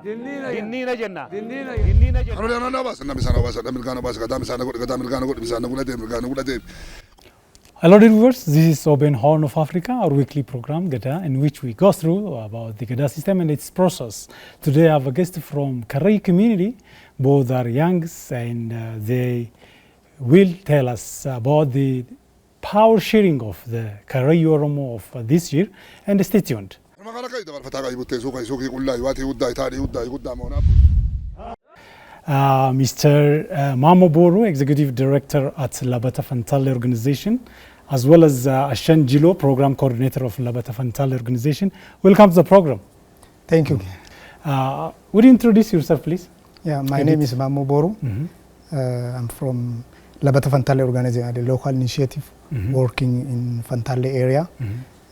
Dinniina jenna. Hello viewers, this is Open Horn of Africa, our weekly program Gada, in which we go through about the Gada system and its process. Today I have a guest from Karrayyu community. Both are youngs and they will tell us about the power sharing of the Karrayyu Oromo of this year, and stay tuned. Mr. Mamo Boru, Executive Director at Labata Fantale Organization, as well as Ashan Jilo, Program Coordinator of Labata Fantale Organization. Welcome to the program. Thank you. Would you introduce yourself, please? Yeah, my name is Mamo Boru. I'm from Labata Fantale Organization, the local initiative working in Fantale area.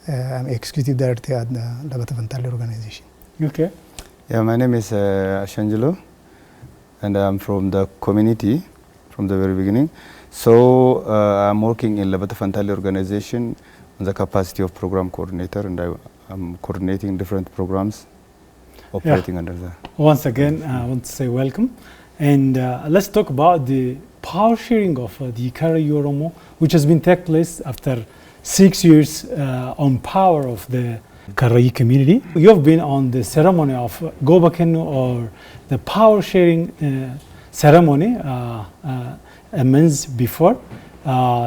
I'm Executive Director at the Labata Fantale Organization. Okay. Yeah, my name is Ashan Jilo, and I'm from the community from the very beginning. So I'm working in Labata Fantale Organization on the capacity of program coordinator, and I'm coordinating different programs operating under that. Once again, I want to say welcome. And let's talk about the power sharing of the Karrayyu Oromo, which has been take place after 6 years on power of the Karrayyu community. You have been on the ceremony of Gobakenu, or the power sharing ceremony months before.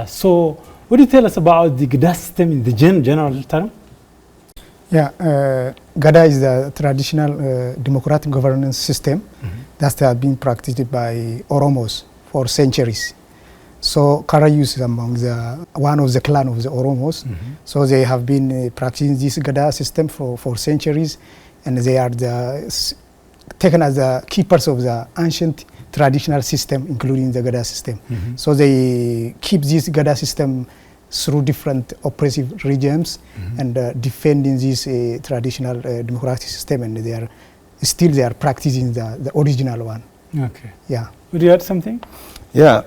So what do you tell us about the Gada system in the general term? Yeah, Gada is the traditional democratic governance system that has been practiced by Oromos for centuries. So Karrayyu is among one of the clan of the Oromos. So they have been practicing this Gada system for centuries, and they are taken as the keepers of the ancient traditional system, including the Gada system. So they keep this Gada system through different oppressive regimes and defending this traditional democratic system, and they are practicing the original one. Okay. Yeah. Would you add something? Yeah,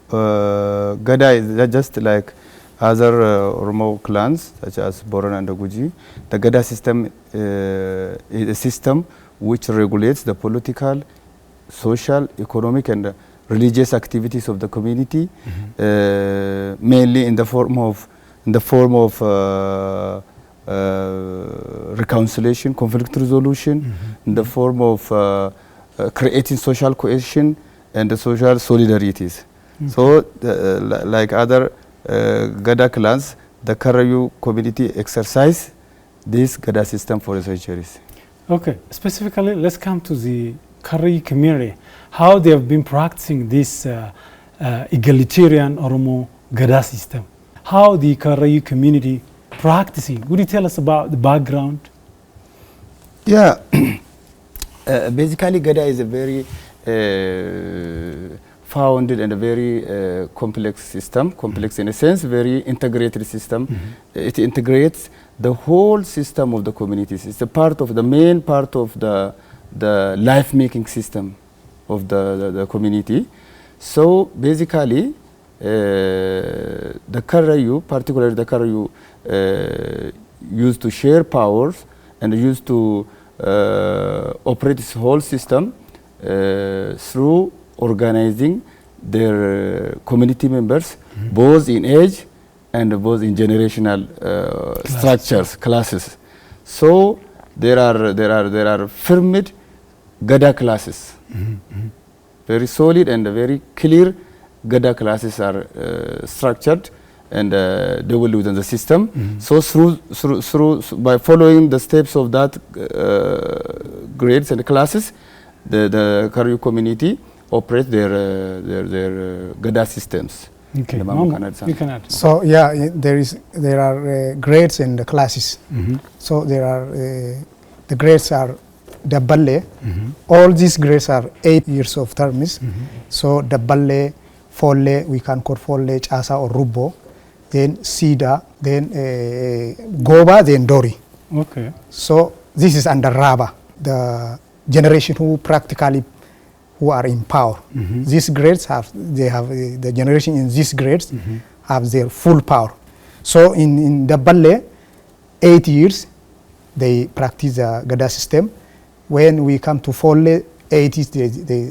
Gada is just like other Oromo clans such as Boran and Oguji. The Gada system is a system which regulates the political, social, economic and religious activities of the community, mainly in the form of reconciliation, conflict resolution, in the form of creating social cohesion and the social solidarities. So, like other Gada clans, the Karrayyu community exercise this Gada system for centuries. Okay, specifically, let's come to the Karrayyu community. How they have been practicing this egalitarian Oromo Gada system. How the Karrayyu community practicing. Would you tell us about the background? Yeah, basically Gada is a very founded and a very complex system, complex in a sense, very integrated system. It integrates the whole system of the communities. It's a part of the main part of the life-making system of the community. So basically, the Karrayyu, particularly the Karrayyu, used to share powers and used to operate this whole system through organizing their community members, both in age and both in generational structures, classes. So there are firmed Gada classes, very solid and very clear Gada classes are structured and developed within the system. So by following the steps of that grades and classes, the Karrayyu community operate their Gada systems. Okay, You can add. So yeah, there are grades and classes. So there are the grades are Dabballe. All these grades are 8 years of terms. So Dabballe, Folle, we can call Folle, Chasa or Rubbo, then Sida, then Goba, then Dori. Okay. So this is under Raba, the generation who are in power. These grades the generation in these grades have their full power. So in Dabballe, 8 years they practice the Gada system. When we come to Folle, 80s,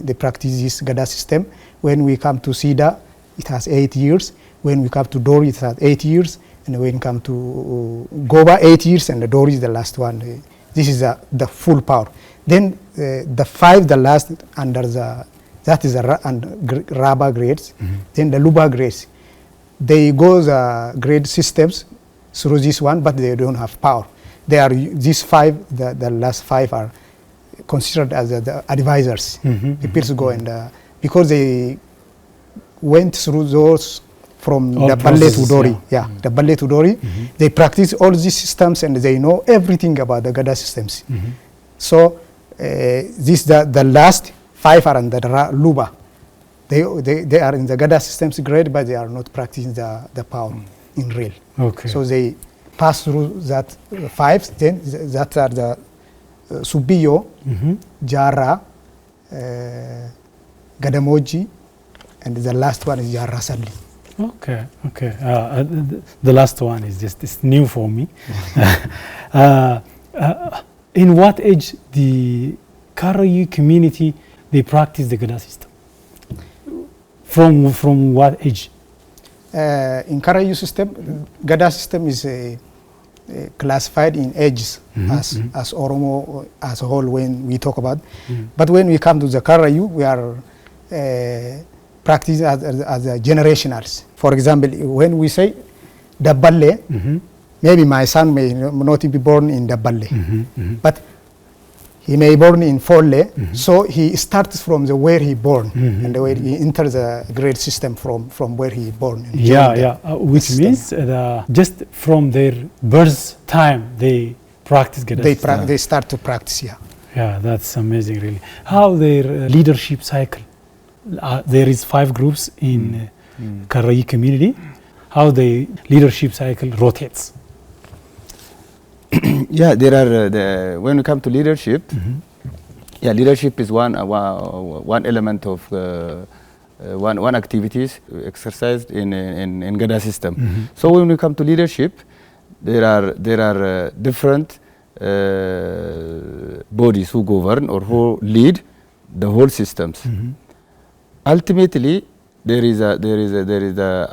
they practice this Gada system. When we come to Sida, it has 8 years. When we come to Dori, it has 8 years. And when we come to Goba, 8 years, and the Dori is the last one. This is the full power. Then the 5, the last, under that is the Raba grades. Then the Luba grades. They go the grade systems through this one, but they don't have power. They are, these 5, the last 5 are considered as the advisors. People go and, because they went through those from All the ballet to processes, Dori. yeah. The ballet to Dori. They practice all these systems and they know everything about the Gada systems. So this the last 5 are in the Luba. They are in the Gada systems grade, but they are not practicing the power in real. Okay. So they pass through that 5. Then that are the Subiyo, Jara, Gadamoji, and the last one is Jara Sadli. Okay, okay. The last one is just it's new for me. In what age the Karrayyu community they practice the Gada system? From what age? In Karrayyu system, Gada system is classified in ages as Oromo as a whole when we talk about. But when we come to the Karrayyu, we are practice as generationals. For example, when we say Dabballe, maybe my son may not be born in Dabballe, but he may be born in Folle, so he starts from the where he born, and the way he enters the grade system from where he born. Which means just from their birth time they practice Gada system. They start to practice, Yeah, that's amazing, really. How their leadership cycle? There is 5 groups in Karrayyu community. How the leadership cycle rotates? Yeah, there are when we come to leadership, leadership is one element of one activities exercised in Gada system. So when we come to leadership, there are different bodies who govern or who lead the whole systems. Ultimately, there is a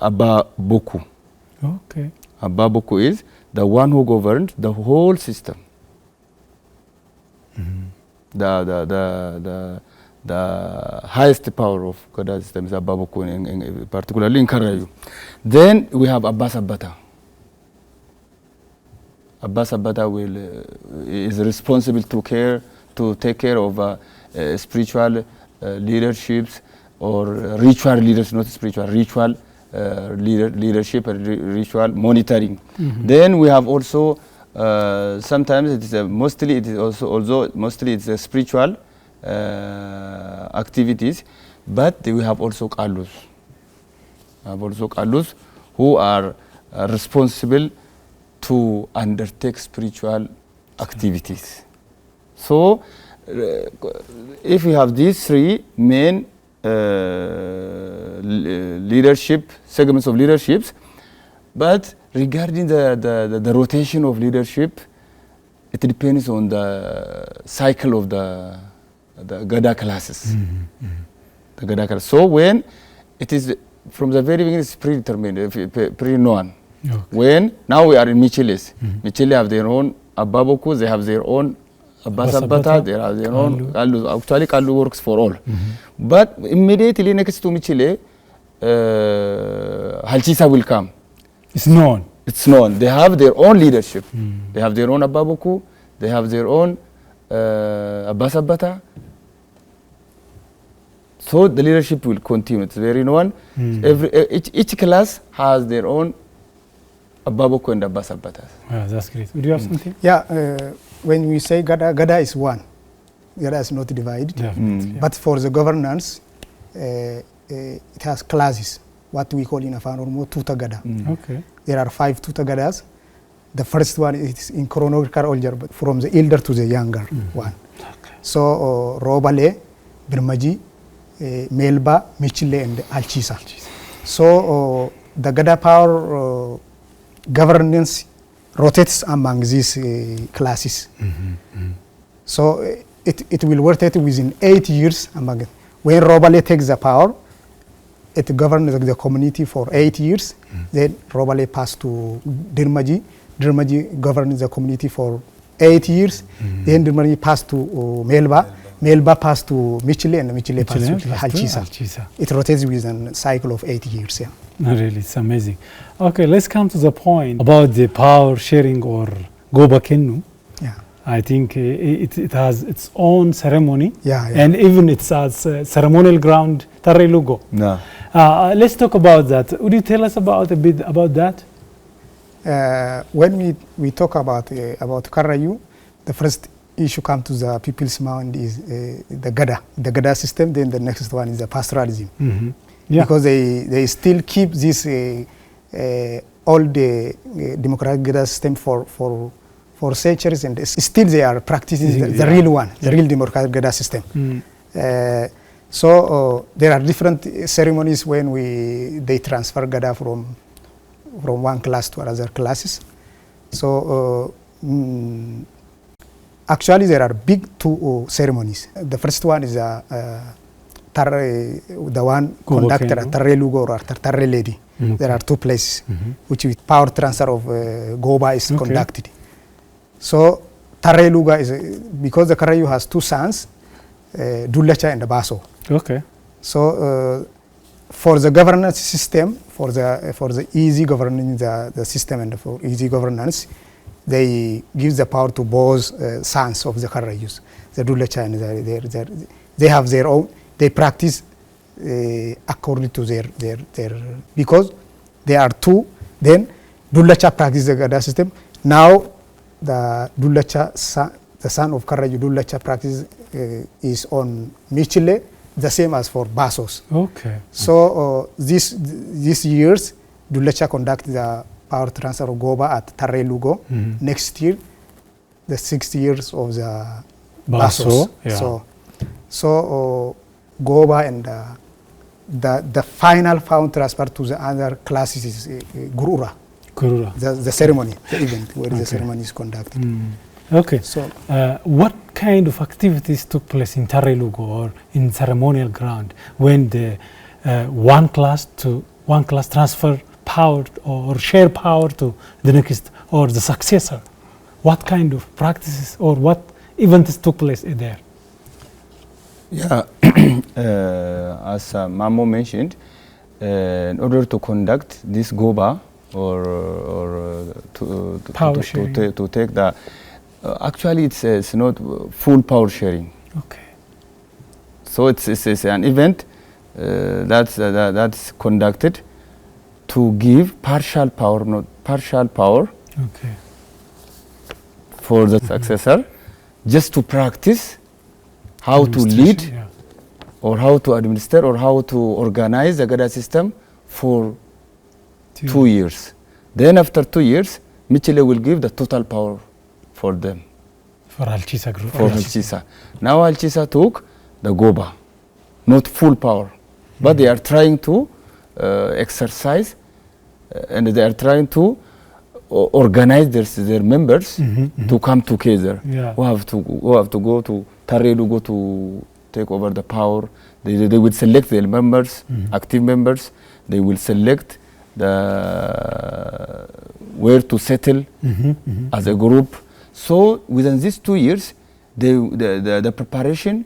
Abba Boku. Okay. Abba Boku is the one who governs the whole system. The highest power of Gada system is Abba Boku, particularly in Karrayyu. Then we have Abba Sabbata. Abba Sabbata is responsible to take care of spiritual leaderships or ritual leaders, not spiritual, ritual leadership and ritual monitoring. Then we have also sometimes it is mostly it's a spiritual activities, but we have also Qallus. Who are responsible to undertake spiritual activities. So if we have these 3 main leadership segments of leaderships, but regarding the rotation of leadership, it depends on the cycle of the Gada classes. The Gada class. So when it is from the very beginning, it's predetermined, pre-known. Okay. When now we are in Micheles, Michele have their own Abba Boku, they have their own Abba Sabbata, they have their own Qallus. Actually, Qallus works for all. But immediately next to Michele, Halchisa will come. It's known. It's known. They have their own leadership. They have their own Abba Boku, they have their own Abba Sabbata. So the leadership will continue. It's very known. Each class has their own Abba Boku and Abba Sabbata. Yeah, that's great. Would you have something? Yeah, when we say Gada is one. Gada is not divided. Definitely. Yeah. But for the governance, it has classes, what we call in Afan Oromo Tuta Gada. Okay. There are 5 Tuta Gadas. The first one is in chronological order, but from the elder to the younger one. Okay. So Robale, Birmaji, Melba, Michile, and Alchisa. So the Gada power governance rotates among these classes. So it will rotate within 8 years. When Robale takes the power, it governs the community for 8 years. Then Robale passed to Dirmaji. Dirmaji governs the community for 8 years. Then Dirmaji passed to Melba. Melba passed to Michele, and Michele passed to Halchisa. It rotates within a cycle of 8 years. Yeah. Really, it's amazing. Okay, let's come to the point about the power sharing or Goba Kennu. Yeah. I think it has its own ceremony, Yeah. and even it's a ceremonial ground, Karrayyu. No. Let's talk about that. Would you tell us a bit about that? When we talk about Karrayyu, the first issue come to the people's mind is the Gada system. Then the next one is the pastoralism, because they still keep this old democratic Gada system for centuries, and still they are practicing the real one, the real democratic Gada system. So there are different ceremonies when they transfer Gada from one class to other classes. So actually there are big two ceremonies. The first one is the one conducted at Karrayyu or Karrayyu Lady. There are two places which with power transfer of Goba is conducted. So Karrayyu is because the Karrayyu has two sons, Dullacha and Baso. Okay. So for the governance system, for the easy governing the system and for easy governance, they give the power to both sons of the Karrayyus, the Dullacha and they have their own. They practice according to their because they are two. Then Dullacha practice the Gada system. Now the Dullacha the son of Karrayyu Dullacha practice is on Michele, the same as for Basos. Okay. So these years Dullacha conduct the power transfer of Goba at Karrayyu. Next year, the 6 years of the Basos. Yeah. So Goba and the final power transfer to the other classes is Gurura. The ceremony, the event where the ceremony is conducted. Okay. So what kind of activities took place in Karrayyu or in ceremonial ground when the one class transfer power or share power to the next or the successor? What kind of practices or what events took place there? Yeah, as Mamo mentioned, in order to conduct this Goba or to take the actually it's not full power sharing. Okay. So it's an event that's conducted to give partial power Okay. for the successor, just to practice how to lead or how to administer or how to organize the Gada system for 2 years. Then after 2 years, Michele will give the total power for them. For Halchisa group. For Halchisa. Now Halchisa took the Goba, not full power, but they are trying to exercise and they are trying to organize their members to come together. Who have to go to Karrayyu to take over the power. They will select their members, active members. They will select where to settle as a group. So within these 2 years, the preparation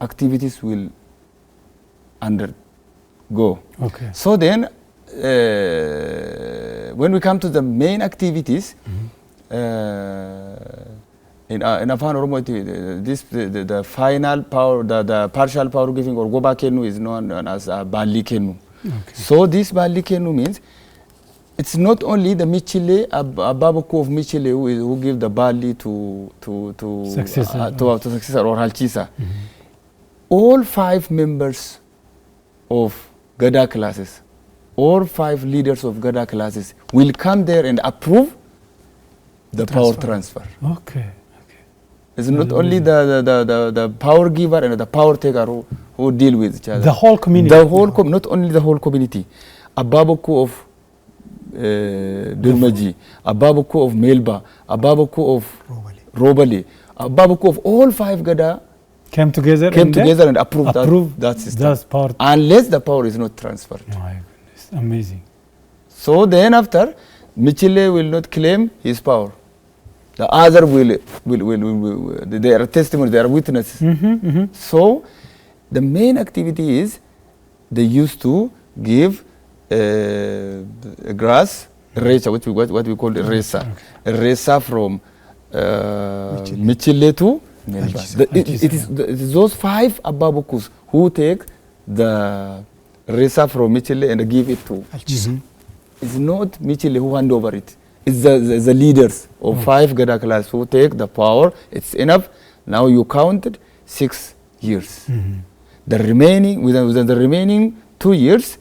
activities will undergo. Okay. So then, when we come to the main activities, in Afan Oromo, the final power, the partial power giving or Goba Kennu is known as Bali Kennu. Okay. So this Bali Kennu means it's not only the Michele, Ababoko of Michele who give the Bali to successor or Halchisa. All 5 members of Gada classes, all 5 leaders of Gada classes will come there and approve the power transfer. Okay. It's not only the power giver and the power taker who deal with each other. The whole community. Not only the whole community. Ababoko of Durmaji, Ababoko of Melba, Ababoko of Robale, Ababoko of all 5 Gada came together and approved that system. That's power. Unless the power is not transferred. My goodness, amazing. So then after, Michele will not claim his power. The other will they are testimony, they are witnesses. So the main activity is they used to give grass, resa, what we call resa, resa from Michele to Melba. It is those 5 Ababokus who take the resa from Michele and give it to. It's not Michele who hand over it. It's the leaders of 5 Gada class who take the power. It's enough. Now you counted 6 years. The remaining, within the remaining 2 years,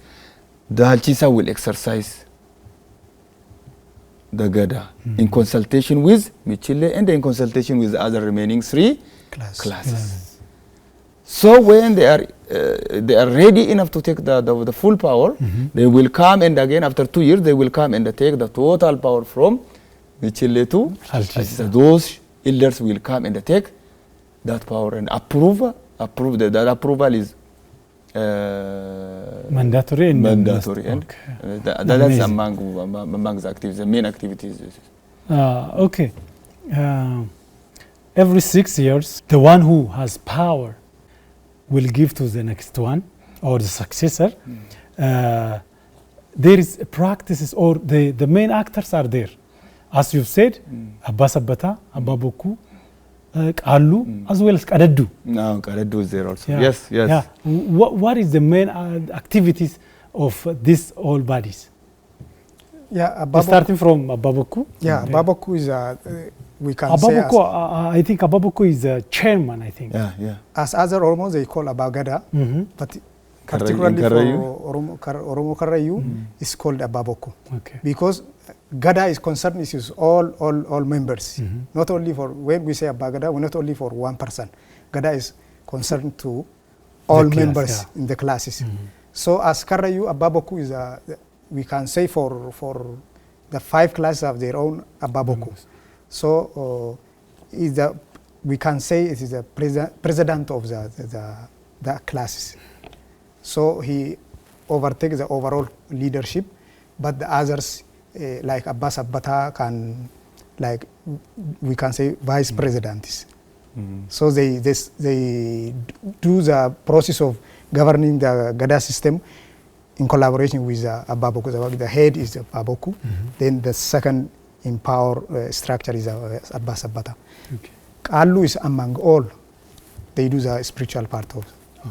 the Halchisa will exercise the Gada in consultation with Michele and in consultation with the other remaining 3 classes. So when they are ready enough to take the full power, they will come, and again after 2 years they will come and take the total power from Michele to Halchisa. Those elders will come and take that power and approve. That approval is mandatory. And that's among the activities, the main activities. Okay. Every 6 years, the one who has power will give to the next one or the successor. There is practices, or the main actors are there. As you've said, Abba Sabbata, Abba Boku, Karrayyu, as well as Karrayyu. No, Karrayyu is there also. Yeah. Yes. Yeah. What is the main activities of these all bodies? Yeah, starting from Abba Boku. Yeah, Abba Boku is we can Abba say Boku, I think Abba Boku is a chairman, I think. Yeah. as other Oromos they call Abba Gada, but particularly for Oromo Karrayyu is called Abba Boku. Okay. Because Gada is concerned issues all members. Not only for, when we say Abba Gada, we're not only for one person. Gada is concerned to all members in the classes. So as Karrayyu, Abba Boku is we can say for the 5 classes have their own Abba Boku. So we can say it is the president of the classes. So he overtakes the overall leadership, but the others like Abba Sabbata can, like we can say, vice presidents. So they do the process of governing the Gada system in collaboration with Abba Boku. The head is Abba Boku, then the second in power structure is Abba Sabbata. Karrayyu is among all. They do the spiritual part of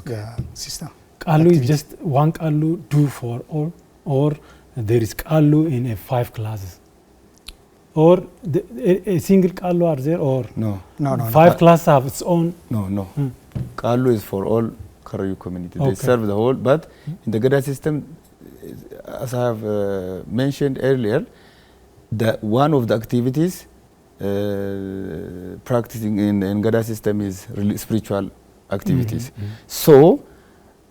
the system. Karrayyu is just one Karrayyu do for all, or there is Karrayyu in 5 classes, or a single Karrayyu are there, or no. 5 classes have its own. No. Karrayyu is for all Karrayyu community. They serve the whole. But in the Gada system, as I have mentioned earlier, one of the activities practicing in Gada system is really spiritual activities. So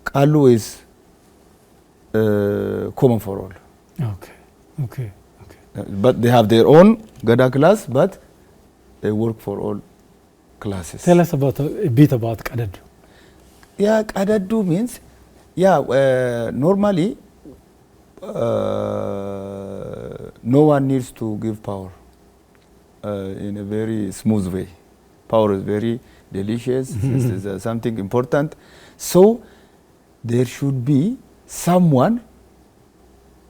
Karrayyu is common for all. Okay. But they have their own Gada class, but they work for all classes. Tell us about a bit about Karrayyu. Yeah, Karrayyu means, normally no one needs to give power in a very smooth way. Power is very delicious. This is something important. So there should be someone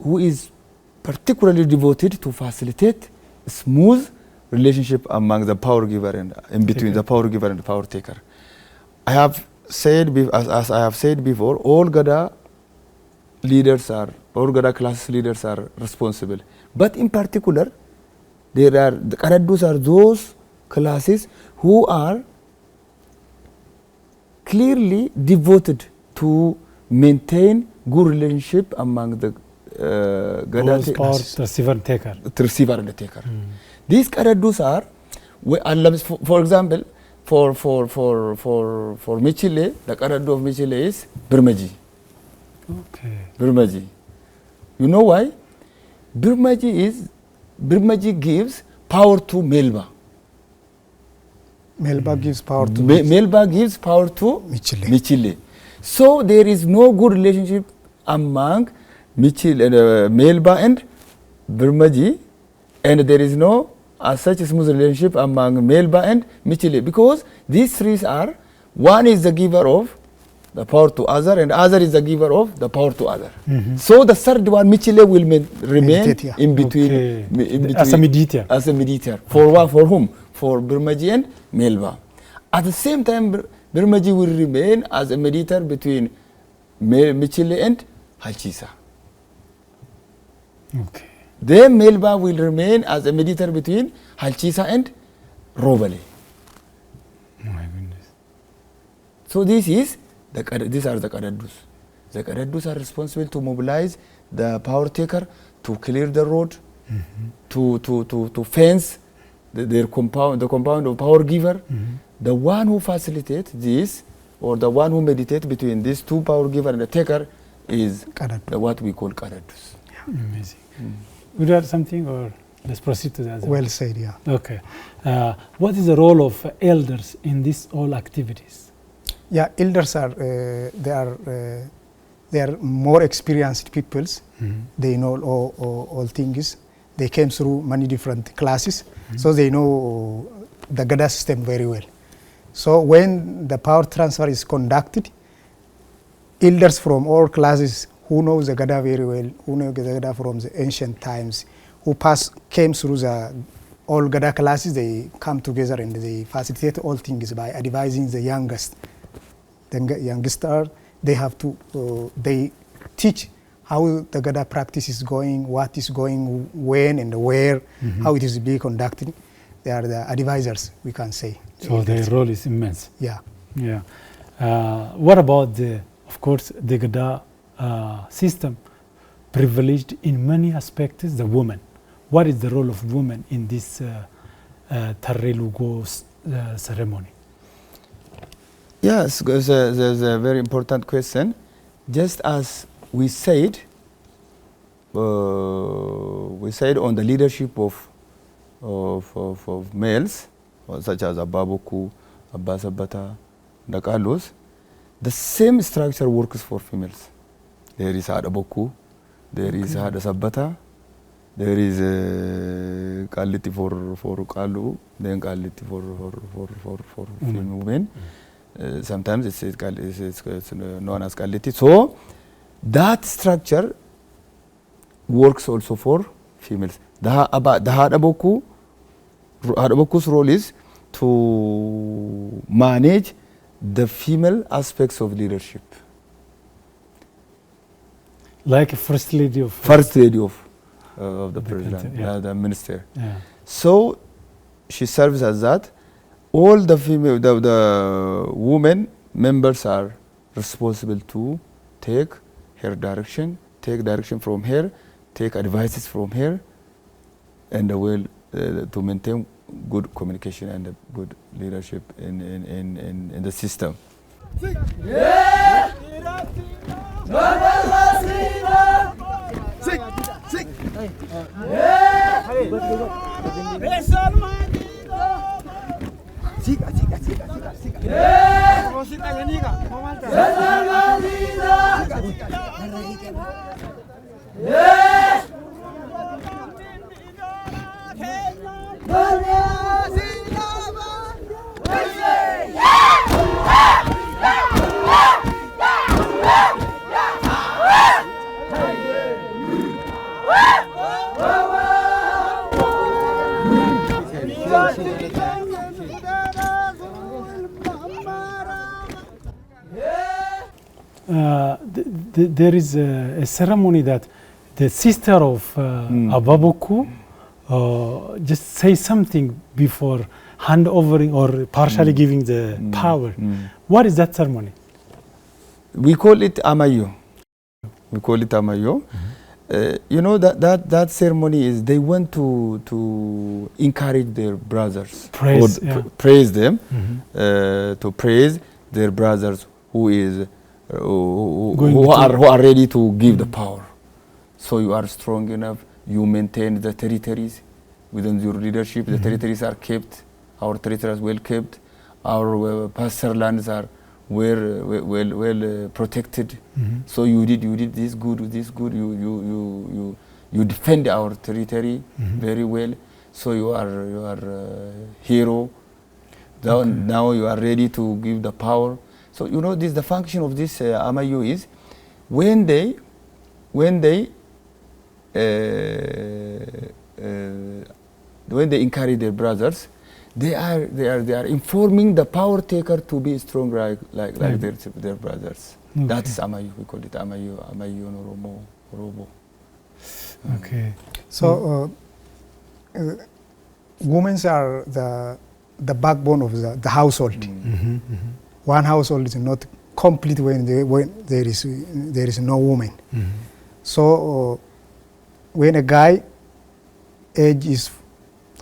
who is particularly devoted to facilitate a smooth relationship among the power giver and in between the power giver and the power taker. I have said, as I have said before, all Gada class leaders are responsible. But in particular, the Karrayyus are those classes who are clearly devoted to maintain good relationship among the Gada receiver and taker. Receiver and the taker. These Karrayyus are, for example, for Michele, the Karrayyu of Michele is Birmaji. Birmaji. You know why? Birmaji gives power to Melba. Melba gives power to Melba gives power to Michile. Michile. So there is no good relationship among Melba and Birmaji, and there is no such a smooth relationship among Melba and Michile, because these three are, one is the giver of the power to other, and other is the giver of the power to other. So the third one, Michile, will remain Meditate, yeah. in between, Okay. in between As a mediator. As a mediator. For what? For whom? For Birmaji and Melba. At the same time, Birmaji will remain as a mediator between Michile and Halchisa. Okay. Then Melba will remain as a mediator between Halchisa and Robale. My goodness. So these are the Karaddus. The Karaddus are responsible to mobilize the power taker, to clear the road, to fence the compound of power giver. The one who facilitates this, or the one who meditates between these two power giver and the taker, is what we call Karaddus. Amazing. Would you add something, or let's proceed to the other? Well said, yeah. Okay. What is the role of elders in these all activities? Yeah, elders are they are more experienced peoples. They know all things. They came through many different classes, so they know the Gada system very well. So when the power transfer is conducted, elders from all classes who know the Gada very well, who know the Gada from the ancient times, who came through the all Gada classes, they come together and they facilitate all things by advising the youngest. The youngest are, they have to, they teach how the Gada practice is going, what is going, when and where, how it is being conducted. They are the advisors, we can say. So their role is immense. Yeah. Yeah. What about of course, the Gada system privileged in many aspects the woman? What is the role of women in this Karrayyu ceremony? Yes, there's a very important question. Just as we said on the leadership of males, such as Ababoku, Abbasabata, Dakalos, the same structure works for females. There is Adaboku, there is Hadasabata, there is Kaliti for Kalu, then Kaliti for women. Sometimes it's known as Kaliti. So that structure works also for females. The Hadaboku's role is to manage the female aspects of leadership. Like a first lady of the president, yeah. The minister. Yeah. So she serves as that. All the female, the women members are responsible to take her direction, take direction from her, take advices from her, and will to maintain good communication and good leadership in the system. There is a ceremony that the sister of Ababoku just say something before hand overing or partially giving the power. What is that ceremony? We call it Amayo. You know that ceremony is they want to encourage their brothers, praise them, to praise their brothers who are ready to give the power. So you are strong enough. You maintain the territories within your leadership. The territories are kept our territories well kept, our pasture lands are well protected. So you did this good, you defend our territory very well. So you are hero. Now you are ready to give the power. So this the function of this Amayu is when they encourage their brothers, they are informing the power taker to be strong like their brothers. Okay. That is Amayu. We call it Amayu Orobo. Okay. So women are the backbone of the household. One household is not complete when there is no woman. So when a guy age is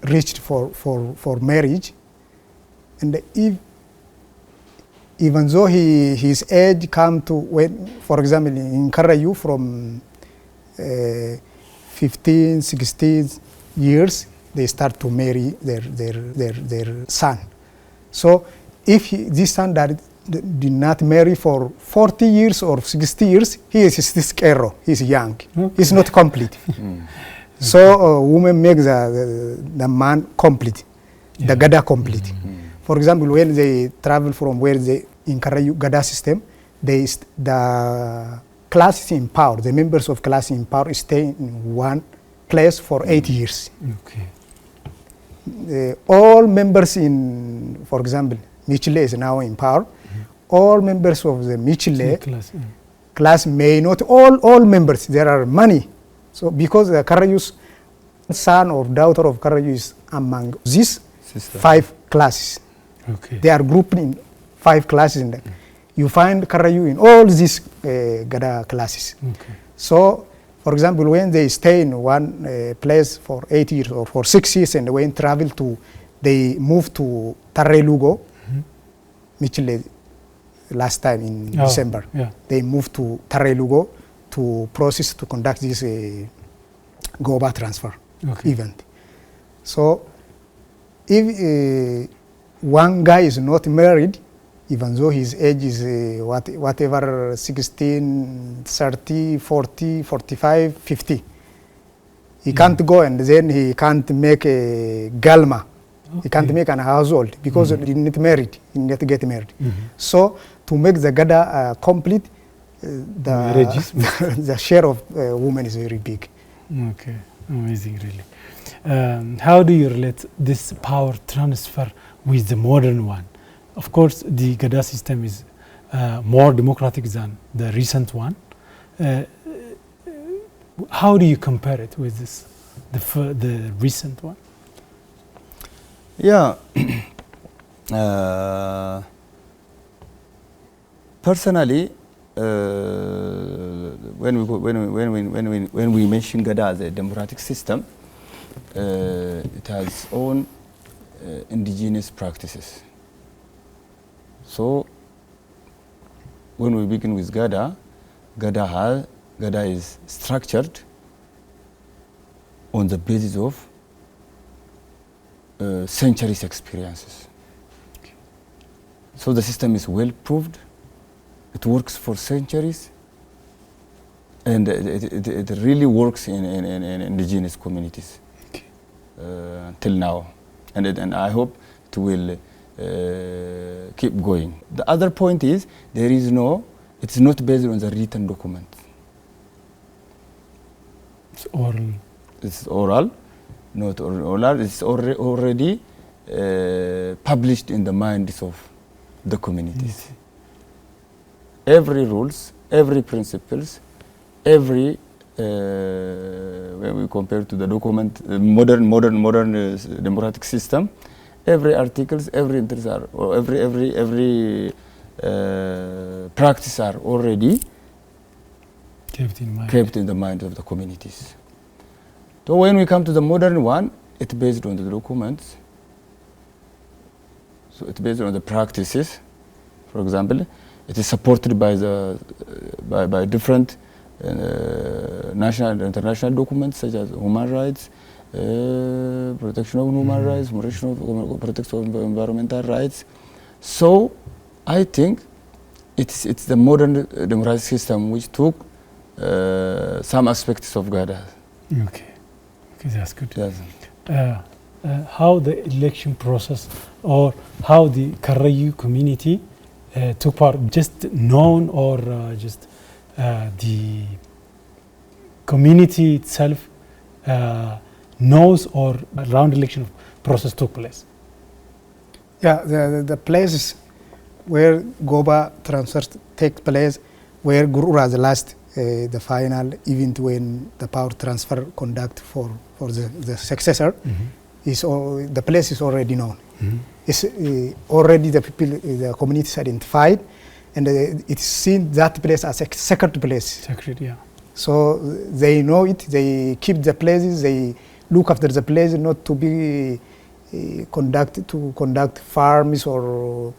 reached for marriage, and even though his age come to when, for example, in Karrayyu from 15, 16 years, they start to marry their son. So if this son that did not marry for 40 years or 60 years, he is still scarro, he's young, he's not complete. So women make the man complete, the Gada complete. For example, when they travel from where they, in Karrayyu Gada system, the classes in power, the members of class in power stay in one place for 8 years. Okay. All members in, for example, Michile is now in power. All members of the Michile class may not, all members, there are many. So because the Karrayyu's son or daughter of Karrayyu is among these 5 classes. Okay. They are grouped in 5 classes. You find Karrayyu in all these Gada classes. Okay. So, for example, when they stay in one place for 8 years or for 6 years, and when they move to Tarrelugo, Michile, last time in December, they moved to Tarrelugo to conduct this Goba transfer event. So, if one guy is not married, even though his age is whatever 16, 30, 40, 45, 50, he can't go, and then he can't make a galma. He can't make an household because he not married. He need to get married. So to make the Gada complete, the share of women is very big. Okay, amazing, really. How do you relate this power transfer with the modern one? Of course, the Gada system is more democratic than the recent one. How do you compare it with this, the recent one? Yeah. Personally, when we mention Gada as a democratic system, it has its own indigenous practices. So when we begin with Gada, Gada is structured on the basis of centuries experiences. So the system is well proved, it works for centuries, and it really works in indigenous communities till now, and I hope it will keep going. The other point is it's not based on the written document. It's oral. It's oral, not oral. It's already published in the minds of the communities. Every rules, every principles, every when we compare to the document, modern democratic system, every articles, every interest are, or every practice are already kept in the mind of the communities. So when we come to the modern one, it's based on the documents. So it's based on the practices. For example, it is supported by by different national and international documents such as human rights protection of human rights, protection of environmental rights. So I think it's the modern democratic system which took some aspects of Gada. Okay, that's good. Yes. How the election process or how the Karrayyu community took part, just known or just the community itself knows or around election process took place? Yeah, the places where Goba transfers take place, where Gurura the last, the final event when the power transfer conduct for the successor, is the place is already known. It's already the people, the community is identified, and it's seen that place as a sacred place. Sacred, yeah. So they know it, they keep the places, they look after the place, not to be conduct farms or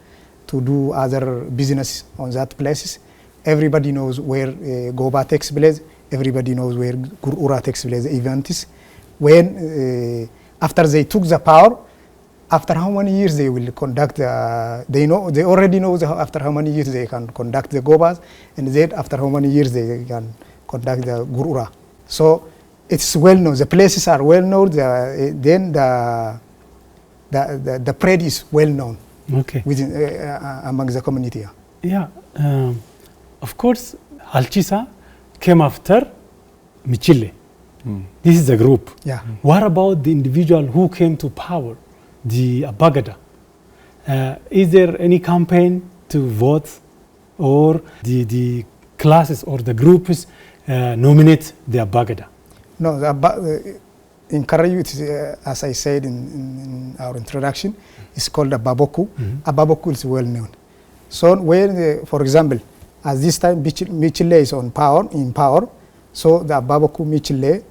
to do other business on that places. Everybody knows where Goba takes place, everybody knows where Gurura takes place, the event is. When, after they took the power, after how many years they will conduct, they already know after how many years they can conduct the Gobas, and then after how many years they can conduct the Gurura. So it's well known, the places are well known, then the parade is well known. Okay. Within, among the community. Yeah, of course, Halchisa came after Michile. This is a group. Yeah. What about the individual who came to power, the Gada? Is there any campaign to vote, or the classes or the groups nominate the Gada? No, in Karrayyu, as I said in our introduction, it's called Ababoku. Ababoku is well known. So when, for example, at this time Michile is in power, so the Ababoku Michile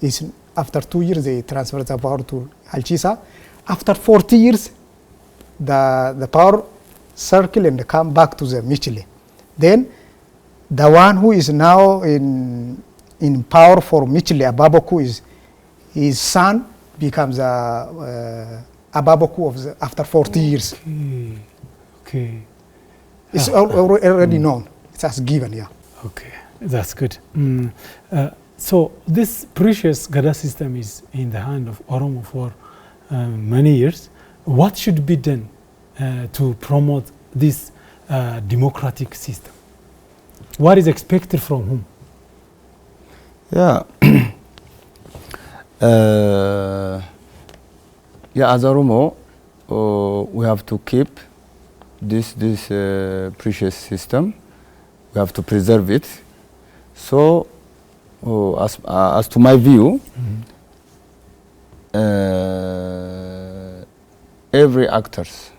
is, after 2 years they transfer the power to Halchisa. After 40 years, the power circle and come back to the Michile. Then the one who is now in power for Michile, Ababoku, is his son becomes Ababoku after 40 years. Okay. It's already known. It has given, yeah. Okay, that's good. So this precious Gada system is in the hand of Oromo for many years. What should be done to promote this democratic system? What is expected from whom? Yeah. Yeah, as Oromo, we have to keep this precious system. We have to preserve it. So, as to my view, every actors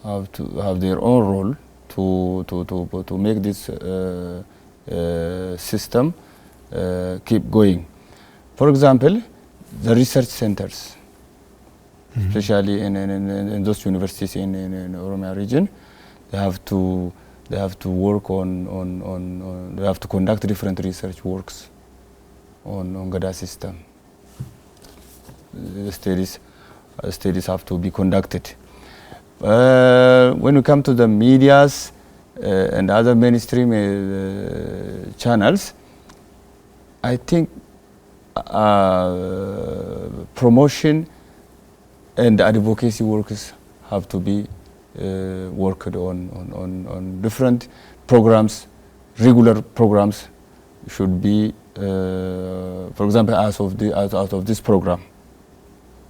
have to have their own role to make this system keep going. For example, the research centers, especially in those universities in Oromia region, they have to work they have to conduct different research works on Gada system. The studies have to be conducted. When we come to the medias and other mainstream channels, I think promotion and advocacy works have to be worked on different programs. Regular programs should be, for example, out of this program,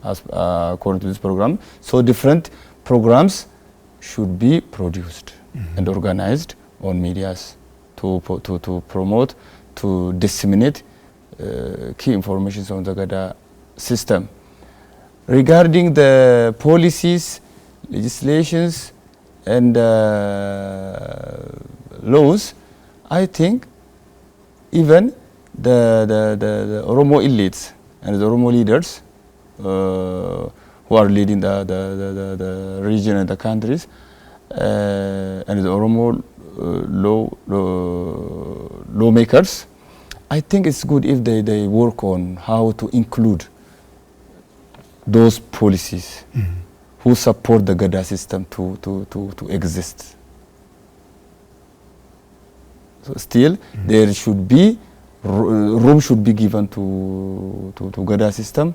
according to this program. So different programs should be produced and organized on medias to promote, to disseminate key information on the Gada system. Regarding the policies, legislations, and laws, I think even the Oromo elites and the Oromo leaders who are leading the region and the countries, and the Oromo lawmakers, I think it's good if they work on how to include those policies who support the Gada system to exist. So still, there should be room should be given to Gada system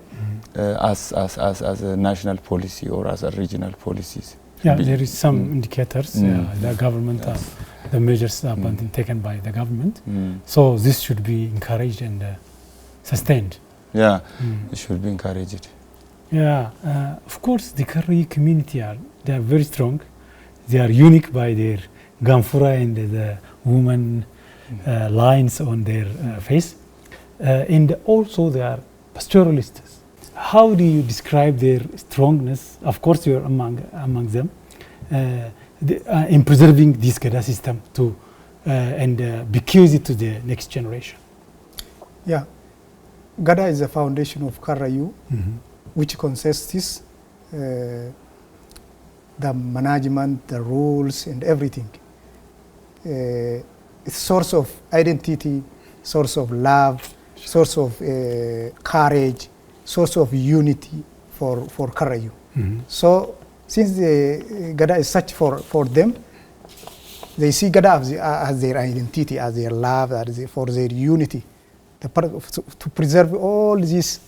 as a national policy or as a regional policies. Yeah, there is some indicators. The government, the measures have been taken by the government. So this should be encouraged and sustained. Yeah, it should be encouraged. Yeah, of course, the Karrayyu community they are very strong. They are unique by their Gamfura and the woman lines on their face, and also they are pastoralists. How do you describe their strongness? Of course, you are among them in preserving this Gada system to and bequeath it to the next generation. Yeah, Gada is the foundation of Karrayyu, which consists the management, the rules, and everything. It's source of identity, source of love, source of courage, source of unity for Karrayyu. So since the Gada is such for them, they see Gada as their identity, as their love, for their unity. To preserve all this,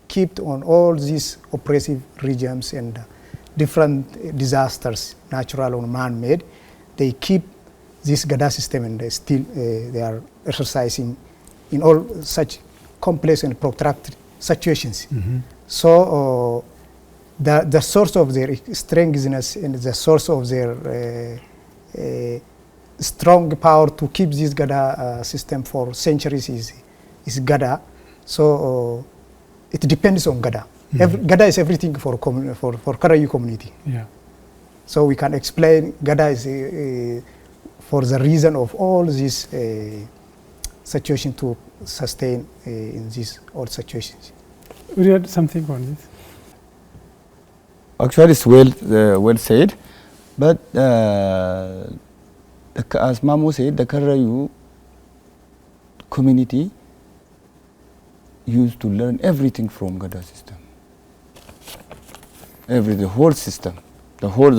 keep on all these oppressive regimes and different disasters, natural or man-made, they keep this Gada system and they are exercising in all such complex and protracted situations. So the source of their strengthness and the source of their strong power to keep this Gada system for centuries is Gada. So it depends on Gada. Gada is everything for Karrayyu community. Yeah. So we can explain Gada is for the reason of all this situation to sustain in these all situations. Would you add something on this? Actually, it's well said, but as Mamu said, the Karrayyu community used to learn everything from Gada system. The whole system, the whole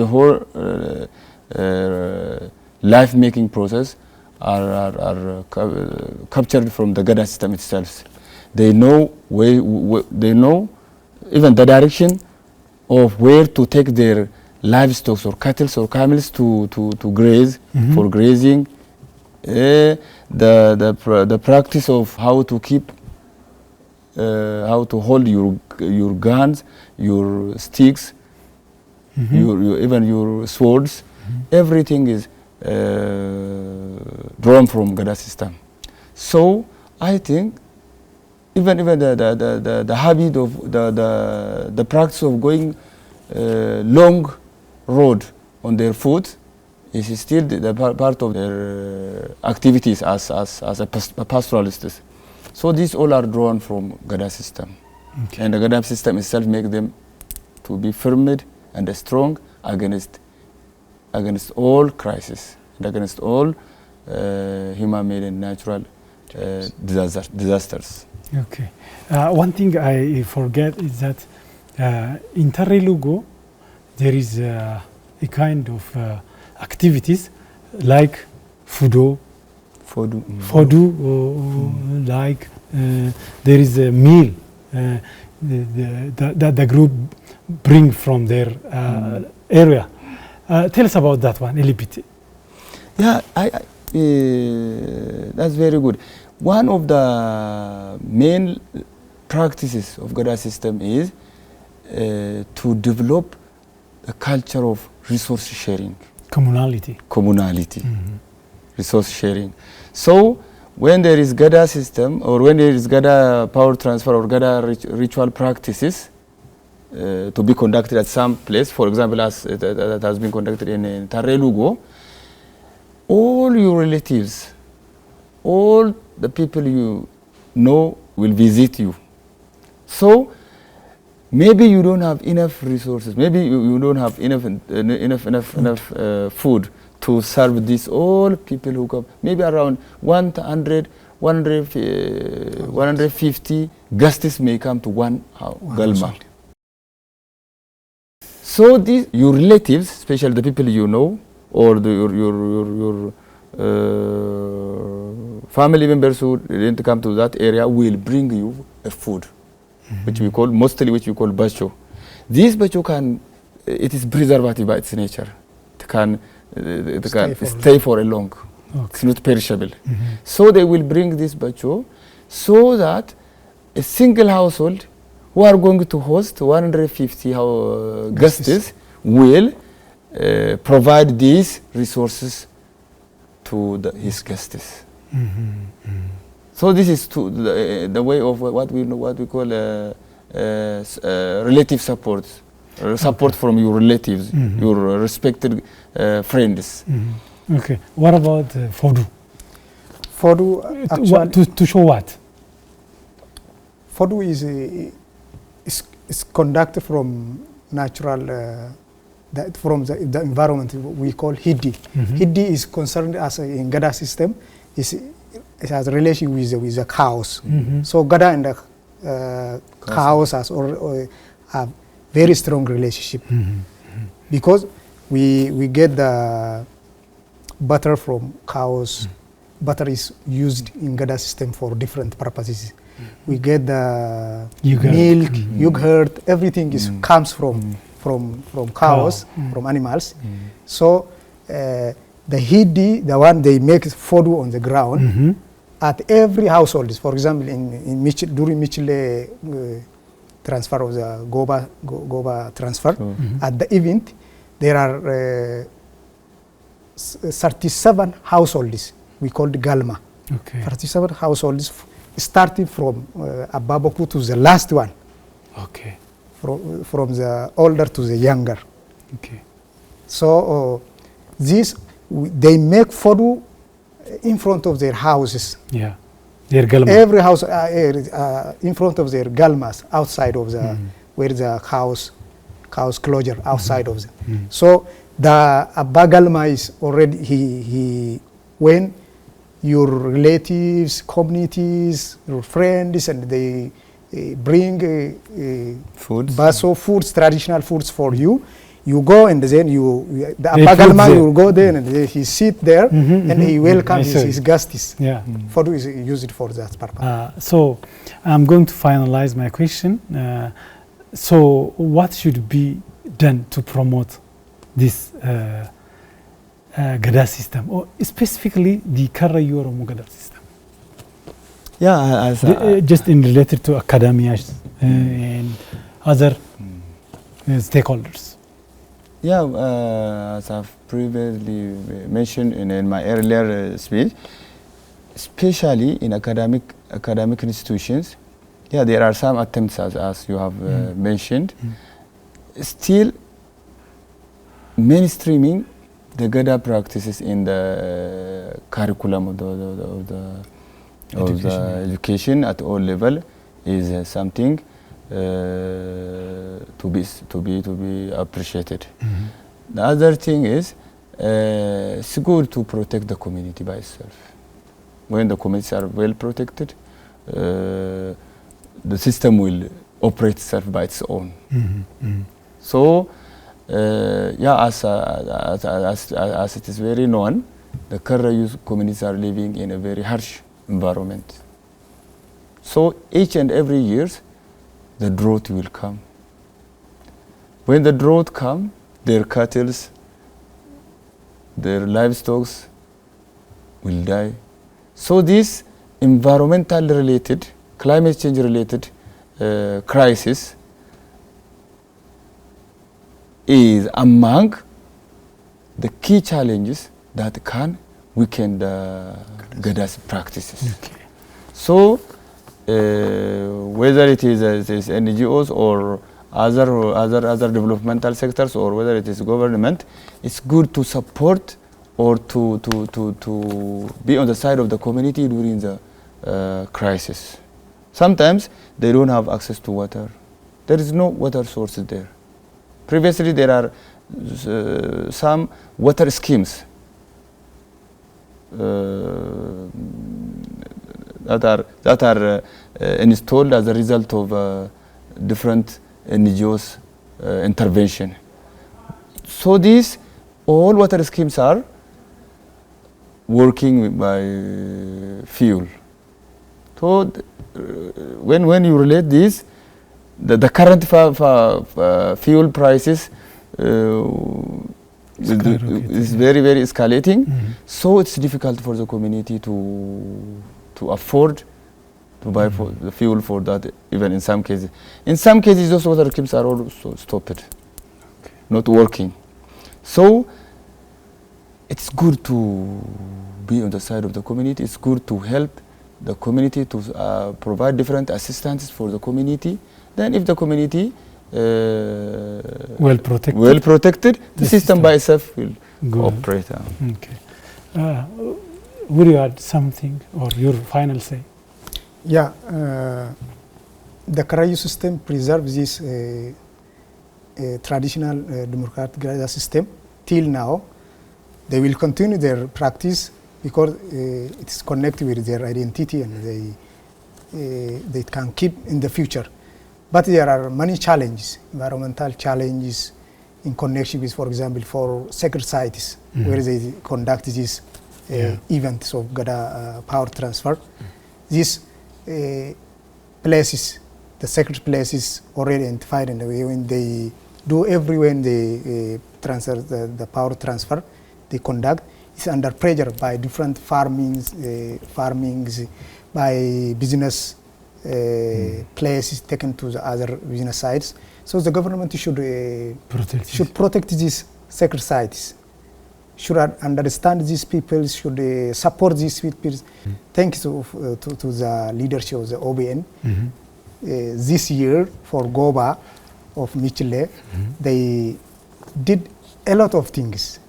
life-making process are captured from the Gada system itself. They know they know even the direction of where to take their livestock or cattle or camels to graze for grazing. The practice of how to keep how to hold your guns, your sticks, even your swords, everything is drawn from Gada system. So I think even the habit of the practice of going long road on their foot is still the part of their activities as a pastoralists. So these all are drawn from Gada system. Okay. And the Gada system itself makes them to be firm and strong against all crises, and against all human-made and natural disasters. Okay. One thing I forget is that in Karrayyu there is a kind of activities like Fodu, like there is a meal that the group bring from their area. Tell us about that one a little bit. Yeah, that's very good. One of the main practices of Gada system is to develop a culture of resource sharing. Communality. Resource sharing. So when there is Gada system, or when there is Gada power transfer or Gada ritual practices to be conducted at some place, for example, as that has been conducted in Karrayyu, all your relatives, all the people you know will visit you. So maybe you don't have enough resources, maybe you don't have enough food to serve these all people who come, maybe around 100 150 guests may come to one galma. So these your relatives, especially the people you know, or your family members who didn't come to that area, will bring you a food, which we call bacho. This bacho it is preservative by its nature. It can stay for a long. Okay. It's not perishable. So they will bring this bacho so that a single household who are going to host 150 guests will provide these resources to his guests. So this is the way of what we call relative support. Support from your relatives, your respected friends. Okay. What about Fodu? Fodu actually to show what? Fodu is conducted from natural, from the environment we call Hiddi. Hiddi is concerned as in Gada system, it has a relation with the cows. So Gada and the cows have very strong relationship because we get the butter from cows. Butter is used in Gada system for different purposes. We get the milk, yogurt, everything comes from cows, from animals. So the Hiddi, the one they make food on the ground, at every household, for example, during Michele transfer of the Goba transfer, at the event, there are 37 households, we call the Galma. Okay. 37 households, starting from Ababoku to the last one. Okay. From the older to the younger. Okay. So they make food in front of their houses. Yeah. Their galma. Every house in front of their galmas, outside of the where the cows closure, outside of them. So the Abba galma is already he when your relatives, communities, your friends, and they bring foods, traditional foods for you. You go and then the Abba galma will go there and he sit there and he welcomes his guests. Yeah. Food is used for that purpose. So I'm going to finalize my question. So what should be done to promote this Gada system, or specifically the Karrayyu Gada system? Yeah, just in related to academia and other stakeholders. Yeah, as I've previously mentioned in my earlier speech, especially in academic institutions, yeah, there are some attempts as you have mentioned. Still, mainstreaming the Gada practices in the curriculum of the education at all level is something to be appreciated. The other thing is it's good to protect the community by itself. When the communities are well protected, the system will operate itself by its own. So, yeah, as it is very known, the Karrayyu communities are living in a very harsh environment. So each and every year, the drought will come. When the drought comes, their cattle, their livestock will die. So this environmental related, climate change related crisis is among the key challenges that can weaken the Gada's practices. Okay. So whether it is NGOs or other developmental sectors, or whether it is government, it's good to support or to be on the side of the community during the crisis. Sometimes they don't have access to water. There is no water sources there. Previously, there are some water schemes that are installed as a result of different NGOs intervention. So these all water schemes are working by fuel. So when you relate this, the current fuel prices is very escalating. So it's difficult for the community to afford to buy for the fuel for that. Even in some cases, those water schemes are also stopped, not working. So it's good to be on the side of the community. It's good to help the community to provide different assistance for the community. Then if the community well protected, the system by itself will operate. Okay. Would you add something or your final say? Yeah, the Karrayyu system preserves this traditional democratic Gada system till now. They will continue their practice because it is connected with their identity and they can keep in the future. But there are many challenges, environmental challenges in connection with, for example, for sacred sites where they conduct these events of Gada power transfer. These places, the sacred places already identified, and when they do when they transfer the power transfer, they conduct, it's under pressure by different farmings, by business places taken to the other business sites. So the government should protect these sacred sites, should understand these people, should support these people. Thanks to the leadership of the OBN. This year for Goba of Michele, they did a lot of things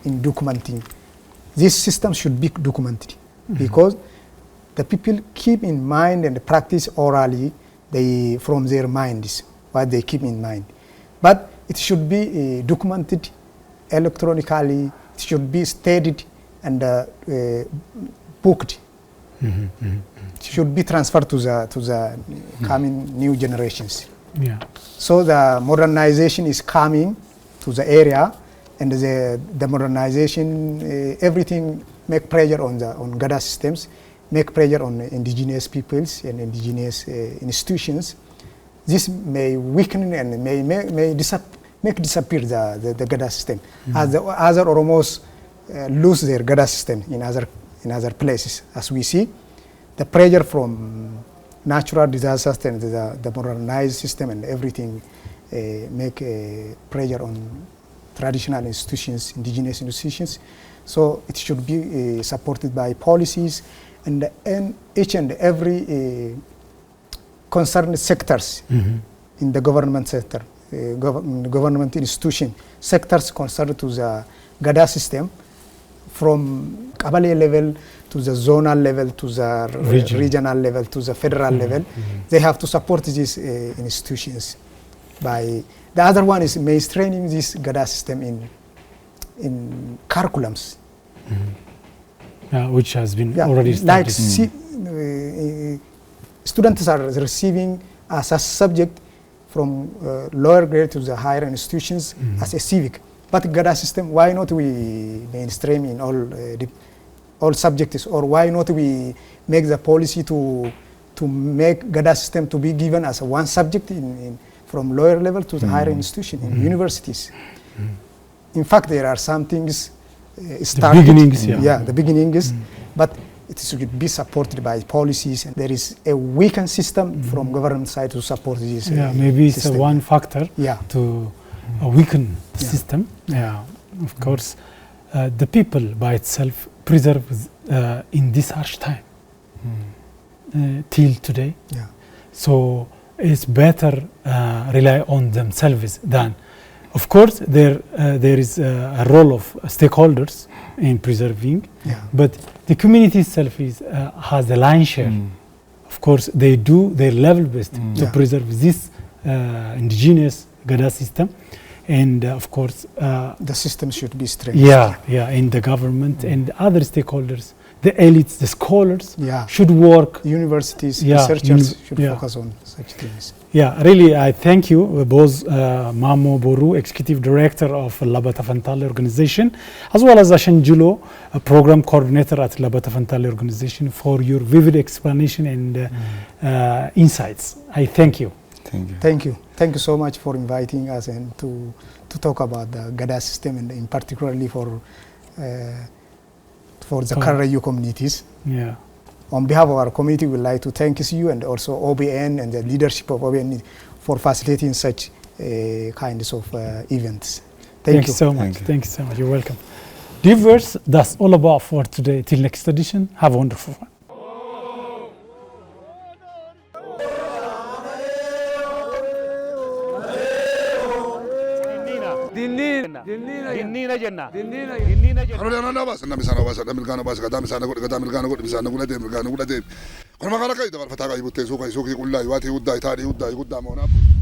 in documenting. This system should be documented because the people keep in mind and practice orally from their minds what they keep in mind. But it should be documented electronically. It should be studied and booked. It should be transferred to the coming new generations. Yeah. So the modernization is coming to the area, and the modernization, everything make pressure on Gada systems, make pressure on indigenous peoples and indigenous institutions. This may weaken and may make disappear the Gada system, as the other Oromos lose their Gada system in other places. As we see, the pressure from natural disasters and the modernized system and everything make pressure on traditional institutions, indigenous institutions. So it should be supported by policies and each and every concerned sectors in the government sector, government institution, sectors concerned to the Gada system, from Kabale level to the zonal level to the regional level to the federal level. They have to support these institutions. By the other one is mainstreaming this Gada system in curriculums, which has been already started. Like students are receiving as a subject from lower grade to the higher institutions as a civic. But Gada system, why not we mainstream in all subjects, or why not we make the policy to make Gada system to be given as one subject from lower level to the higher institution in universities. In fact, there are some things started. The beginnings, but it should be supported by policies. And there is a weakened system from government side to support this. Maybe it's one factor to weaken the system. Of course, the people by itself preserves in this harsh time till today. So it's better rely on themselves than. Of course, there is a role of stakeholders in preserving, but the community itself has the lion's share. Of course, they do their level best to preserve this indigenous Gada system, and of course, the system should be strengthened. In the government and other stakeholders, the elites, the scholars Yeah. should work. Universities, Yeah, researchers should yeah. focus on such things. Yeah, really, I thank you, both Mamo Boru, Executive Director of Labata Fantale Organization, as well as Ashanjulo, a Program Coordinator at Labata Fantale Organization, for your vivid explanation and insights. I thank you. Thank you. Thank you. Thank you so much for inviting us and to talk about the Gada system and in particularly for the Karrayyu communities. Yeah. On behalf of our community, we'd like to thank you and also OBN and the leadership of OBN for facilitating such kinds of events. Thank you so much. Thank you. Thank you so much. You're welcome. Dear viewers, that's all about for today. Till next edition, have a wonderful one. Kalau dia nak bahas, nak misalnya bahas, nak milkan bahas, kata misalnya kau misalnya gula dem. Kalau makan rakyat itu kalau fatah ibu tesu kai suki gula, iwati udai, tadi udai, udai mau nak.